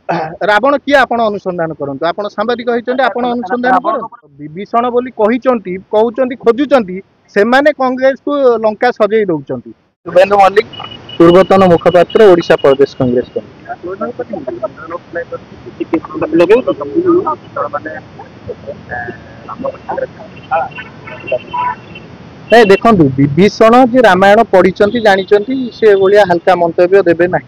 रावण किए आपण अनुसंधान करंतु आपण सांबादिक होइचंती आपण अनुसंधान करंतु विभीषण बोली कहिचंती कहउचंती खोजुचंती सेमाने कांग्रेस को लंका सजई दउचंती। शुभेंदु मल्लिक पूर्वतन मुखपात्र ओडिशा प्रदेश कांग्रेस नहीं देखु विभीषण जी रामायण पढ़ी जानी से भाया हल्का मंतव्य देवे ना।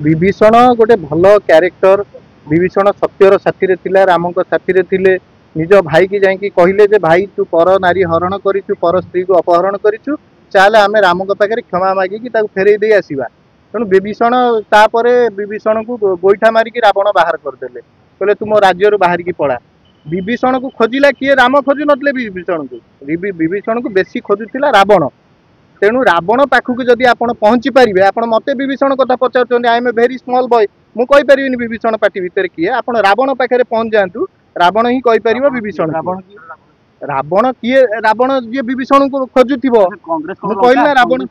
विभीषण गोटे भल क्यारेक्टर विभीषण सत्यर साथी थिला राम साथी थिले निज भाई की जाकि कहले जे भाई तू पर नारी हरण करिचु पर स्त्री को अपहरण करिचु चाल आम राम पाखे क्षमा मागिकी फेरई दे आसवा। तेणु विभीषण तापर विभीषण को गोईठा मारिक रावण बाहर करदे कहले तुम राज्य बाहर की पड़ा। विभीषण को खोजिला किए राम खोजु नथिले विभीषण को बेसी खोजुला रावण। तेणु रावण पाखक जदि आपण पहुँची पारे आप मत विभीषण कथा पचार I am a very small boy मुझे कहीपरि विभीषण पार्टी भितर किए आप रावण पाखे पहुँच जातु रावण ही कहीपर विभीषण रावण किए रावण जी विभीषण को खोजुव कहला रावण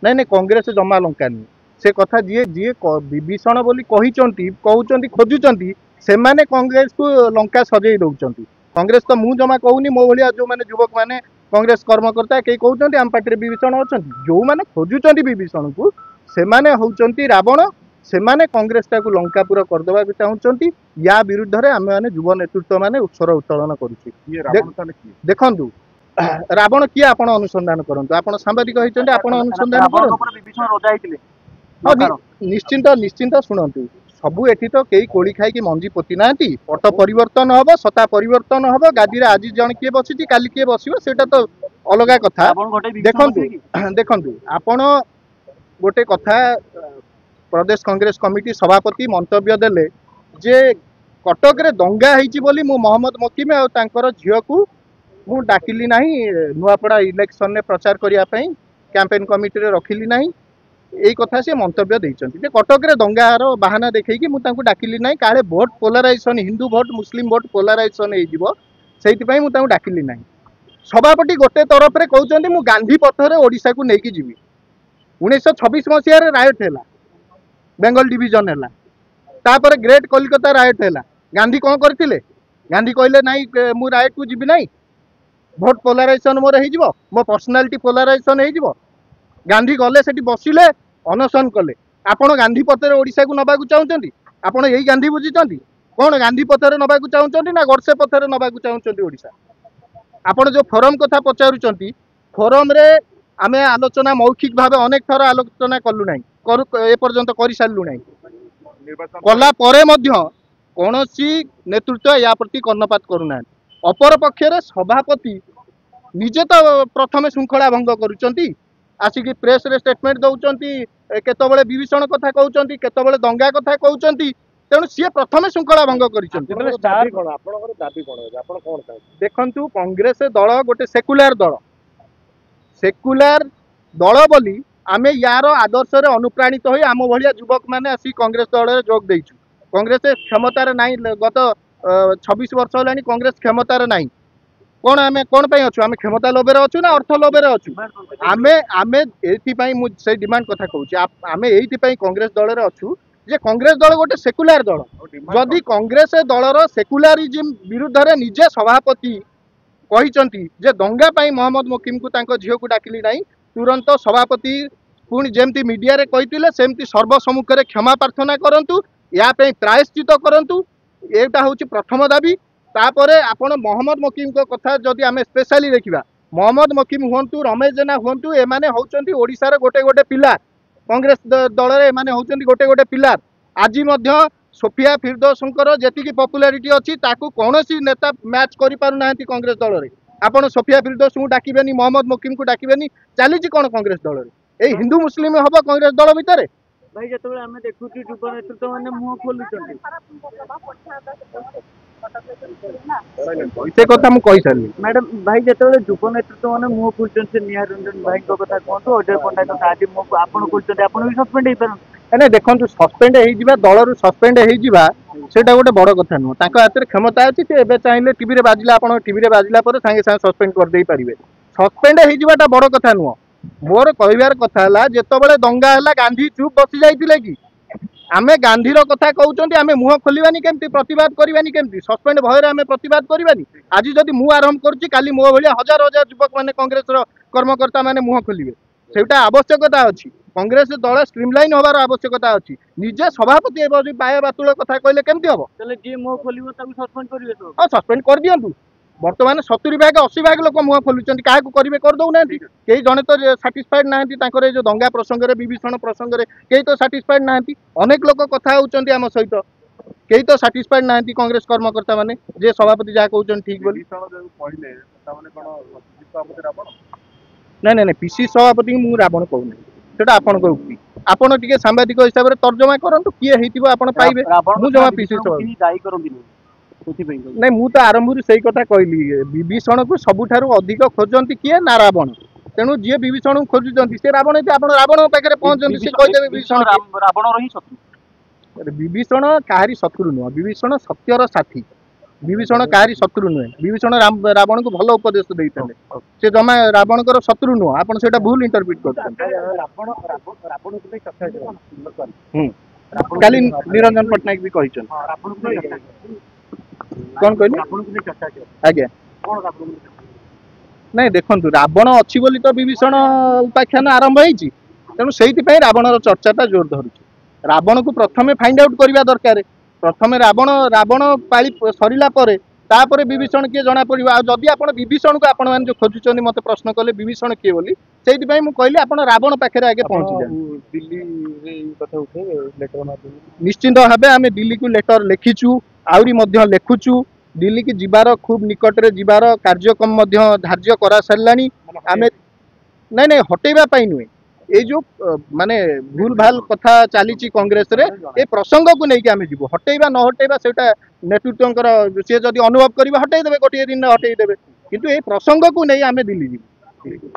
नहीं नहीं कांग्रेस जमा लंका नहीं से कथा जी जी विभीषण बोली कहउचंती खोजुचंती सेमाने कांग्रेस को लंका सजई दउचंती। कांग्रेस तो मु जमा कहूनी मो भलिया जो माने युवक माने कांग्रेस कर्मकर्ता कई कहउचंती आम पार्टी विभीषण अछंती जो माने खोजुचंती विभीषण को सेमाने होउचंती रावण सेमाने कांग्रेस को लंकापुर करदेवा चाहूँगी या विरुद्ध रे आम माने युव नेतृत्व माने उत्सर उत्तोलन करुछि। देखंतु रावण किए आपण अनुसंधान करंतु आपण सांबादिक होइचंती आपण अनुसंधान करंतु निश्चिंत निश्चिंत शुणु सबू एठी तो कई कोड़ी खाई मंजी पोती ना पट परिवर्तन हम सत्ता परिवर्तन हम गादी आज जन किए बसी काली किए बस तो अलग कथा। देखु आपण गोटे कथा प्रदेश कांग्रेस कमिटी सभापति मंतव्य देले जे कटक रे दंगा होईची बोली मु मोहम्मद मकीम और तांकर झियो को मु डाकिली नाही नुआपड़ा इलेक्शन ने प्रचार करिया पई कैंपेन कमिटी रे रखिली नाही यही कथा से मंतव्य देइचंती जे कटक रे दंगार बाहाना देखैकी मु तांको डाकिली नाही काले भोट पोलराइजेशन हिंदू भोट मुस्लिम भोट पोलराइजेशन हे जीवो सेति पई मु तांको डाकिली नाही। सभापति गोटे तरफ रे कहउचंती मु गांधी पथ रे ओडिसा को नेकी जीवी 1926 मसिया रे रायट हैला बेंगल डिवीजन हैला तापर ग्रेट कलिकता रायट हैला गांधी कौन करथिले गांधी कहले नाही मु रायट को जीवी नाही भोट पोलराइजेशन मोर हे जीवो मो पर्सनालिटी पोलराइजेशन हे जीवो। गांधी गले सेठी बसिले अनशन कले आपण गांधी पथरे ओडिसा को नबाकू चाहूचंती आपण यही गांधी बुझीचंती कौन गांधी पथरे नबाकू चाहूचंती ना गडसे पथरे नबाकू चाहूचंती ओडिसा। आपण जो फोरम कथा पचारुचंती फोरम रे आमे आलोचना मौखिक भावे अनेक थर आलोचना कलु नाही ए पर्यंत करि सारलु नाही कला परे मध्य कोनोसी नेतृत्व या प्रति कर्णपात करूना। अपर पक्षरे सभापति निजे तो प्रथमे श्रृंखला भंग करूचंती आसिक प्रेस रे स्टेटमेंट दौरान केतबले विभीषण कथा कहउचंती केतबले दंगा कथा कहउचंती तेणु सी प्रथमे श्रृंखला भंग करिचंती। देखंतु कांग्रेस दल गोटे सेकुलर दल बोली आमे यार आदर्श रे अनुप्राणित होई आम भलिया युवक माने आसी कांग्रेस दल रे जोग देइछु। कांग्रेस क्षमतार नाही गत 26 वर्ष होलानी कांग्रेस क्षमतार नाही कौन आमे कौन पाई अच्छु आमे क्षमता लोभे अच्छु ना अर्थ लोभे अच्छु आमे आमे एथि मु से डिमांड कथा कहूँ आमे एथि कांग्रेस दल रे अच्छु जे कांग्रेस दल गोटे सेकुलर दल जदि कांग्रेस दलर सेकुलरिज्म विरुद्ध रे निजे सभापति कहिचंती जे दंगा पाई मोहम्मद मकीम को तांको झियो को डाकिली नाही तुरंत सभापति पुणी जेमती मीडिया रे कहितिले सेमती सर्वसम्मुख रे क्षमा प्रार्थना करंतु या पे प्रायश्चित करंतु एटा होची प्रथम दाबी। तापरे आपण मोहम्मद मकीम को कथा जदि आमे स्पेशली देखिबा मोहम्मद मकीम हुंतु रमेश जेना हुंतु ए माने होचंती ओडिसा रे गोटे गोटे पिला कांग्रेस दल रे माने होचंती गोटे गोटे पिला आज मध्य सोफिया फिरदौसंकर जेतिकी पॉपुलैरिटी अछि ताकू कोनोसी नेता मैच करि पारु नाहंती कांग्रेस दल रे आपण सोफिया फिरदौस को डाकिबेनी मोहम्मद मकीम को डाकिबेनी चलीची कोन कांग्रेस दल रे ए हिंदू मुस्लिम हबो कांग्रेस दल भितर भाई जतबे हमें देखुची युवा नेतृत्व माने मुंह खोलुचंती से कथा मु कहि सारली मैडम भाई जतबे युवा नेतृत्व माने मुंह खोलुचंती निहार रंजन भाई को कथा कोंतु अजय पंडा को आज मुंह आपण खोलुचंती आपण भी सस्पेंड हे परन एने देखंतु सस्पेंड हे जिबा दल रु सस्पेंड हे जिबा सेटा गोटे बड़ कथा नु ताको हाथ रे क्षमता अछि से एबे चाहिले टीवी रे बाजिला आपण टीवी रे बाजिला पर संगे संगे सस्पेंड कर देई परिबे सस्पेंड हे जिबाटा बड़ कथा नु मोर कहबार कथा हला जेतबेले दंगा हला गांधी चुप बसी जाइतिले कि आमे गांधीर कथा कहउचंती आमे मुह खोलिबानी केमती प्रतिवाद करबानी केमती सस्पेंड भयरे आमे प्रतिवाद करबानी आज जदि मु आरंभ करूची काली मो भलिया हजार हजार युवक माने कांग्रेस रो कर्मकर्ता माने मुह खोलिबे सेटा आवश्यकता अछि कांग्रेस दल स्ट्रीमलाइन होबार आवश्यकता अछि निजे सभापति एबो जे बाया बातुल कथा कहले केमती हबो তাহলে যে মুহ খোলিব তাকে সসপেন্ড করিবে তো हां सस्पेंड कर दियंतु वर्तमान 70 भाग 80 भाग लोक मुह खोलुचंती काहे करिवे कर दउ नांती केही जणे तो सैटिस्फाइड नांती ताकर ए जो दंगा प्रसंग रे विभीषण प्रसंग रे केही तो सैटिस्फाइड नांती अनेक लोक कथा होउचंती हम सहित केही तो सैटिस्फाइड नांती कांग्रेस कर्मकर्ता माने जे सभापति जा कहउचन ठीक बोली कहले तामाने कोन सभापति रावण नहीं नहीं नहीं पीसी सभापति मु रावण कहू सेटा आपण को उक्ति आपण टिके सांबादिक हिसाब रे तर्जमा करंतु किए हेतिबो आपण पाइबे मु जमा पीसी सभापति दायी करंदिनी ସେଥିପାଇଁ नहीं मु तो आरंभ से कथा कहली विभीषण को सबुठारु अधिक खोजंती किए ना रावण तेणु जी विभीषण खोजुचंती से रावण जे आपण रावण पाखरे पहुंचंती से कहि देबे विभीषण ରାବଣର ହିଁ ଶତ୍ରୁ विभीषण काहारी शत्रु नुह विभीषण सत्यर साथी विभीषण काहारी शत्रु नुहे विभीषण रावण को भल उपदेश देइतले से जमा रावण को शत्रु नुह आपण सेटा भूल इंटरप्रेट करछन ରାବଣ ରାବଣକୁ ନେଇ ଚର୍ଚ୍ଚା ହେଇଛି काली निरंजन पटनायक भी कहिछन ରାବଣକୁ ନେଇ ଚର୍ଚ୍ଚା कोन कहली ରାବଣକୁ ନେଇ ଚର୍ଚ୍ଚା ହେଇଛି आज्ञा କଣ ରାବଣକୁ ନେଇ नहीं देखंतु रावण अछि बोली तो विभीषण उपाख्यान आरंभ होईची तेणु सेहिति पई रावणर चर्चाटा जोर धरुची रावण को प्रथमे फाइंड आउट करबा दरकार प्रथमे रावण रावण पाली सरिला परे तापरे विभीषण के जना पड़िबो आ जदि आपण विभीषण को आपण मान जो खोजुचंदी मते प्रश्न कले विभीषण के बोली सेहिति पई मु कहली आपण रावण पाखरे आगे पहुंची जाय दिल्ली रे ई कथा उठे लेटर माध्यम निश्चिंत भाबे आमे दिल्ली को लेटर लिखिचु आउरी मध्य लेखुचु दिल्ली की जीवार खूब निकट रे जीवार कार्यक्रम मध्य धार्य करा सरलानी आमे नहीं नहीं हटेबा पाई नुए ए जो माने भूल भाल कथा चलीची कांग्रेस रे ए प्रसंग को नहीं कि आमे जीवो हटेबा न हटेबा सेटा नेतृत्वकर से जदि अनुभव करबा हटेई देबे गोटे दिन हटेई देबे किंतु ए प्रसंग को नहीं आमे दिल्ली जीवो